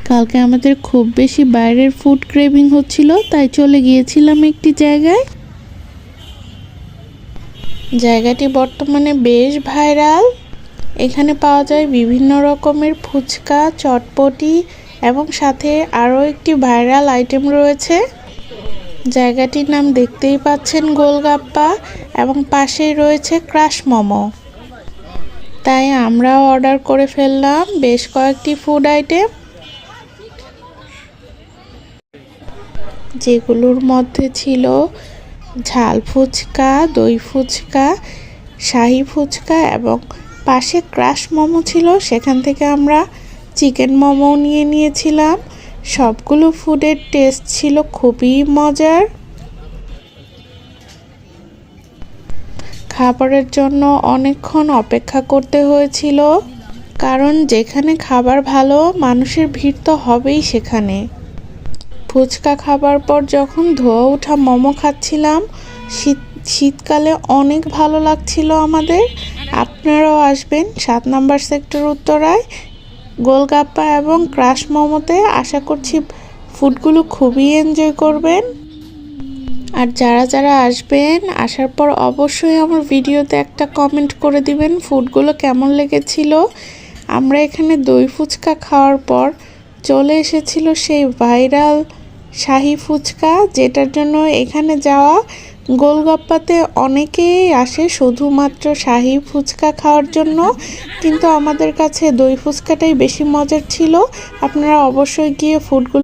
কালকে আমাদের খুব বেশি বাইরের ফুড ক্রেভিং হচ্ছিল, তাই চলে গিয়েছিলাম একটি জায়গায়। জায়গাটি বর্তমানে বেশ ভাইরাল। এখানে পাওয়া যায় বিভিন্ন রকমের ফুচকা, চটপটি এবং সাথে আরও একটি ভাইরাল আইটেম রয়েছে। জায়গাটির নাম দেখতেই পাচ্ছেন, গোলগাপ্পা, এবং পাশেই রয়েছে ক্রাশ মোমো। তাই আমরাও অর্ডার করে ফেললাম বেশ কয়েকটি ফুড আইটেম, যেগুলোর মধ্যে ছিল ঝাল ফুচকা, দই ফুচকা, শাহি ফুচকা এবং পাশে ক্রাশ মোমো ছিল। সেখান থেকে আমরা চিকেন মোমো নিয়ে নিয়েছিলাম। সবগুলো ফুডের টেস্ট ছিল খুবই মজার। খাবারের জন্য অনেকক্ষণ অপেক্ষা করতে হয়েছিল, কারণ যেখানে খাবার ভালো মানুষের ভিড় তো হবেই সেখানে। ফুচকা খাবার পর যখন ধোয়া ওঠা মোমো খাচ্ছিলাম, শীতকালে অনেক ভালো লাগছিল আমাদের। আপনারাও আসবেন 7 নম্বর সেক্টর উত্তরায় গোলগাপ্পা এবং ক্রাশ মোমোতে। আশা করছি ফুডগুলো খুবই এনজয় করবেন। আর যারা যারা আসবেন, আসার পর অবশ্যই আমার ভিডিওতে একটা কমেন্ট করে দিবেন ফুডগুলো কেমন লেগেছিল। আমরা এখানে দই ফুচকা খাওয়ার পর চলে এসেছিল সেই ভাইরাল শাহি ফুচকা, যেটার জন্য এখানে যাওয়া। গোলগাপ্পাতে অনেকেই আসে শুধুমাত্র শাহি ফুচকা খাওয়ার জন্য, কিন্তু আমাদের কাছে দই ফুচকাটাই বেশি মজার ছিল। আপনারা অবশ্যই গিয়ে ফুডগুলো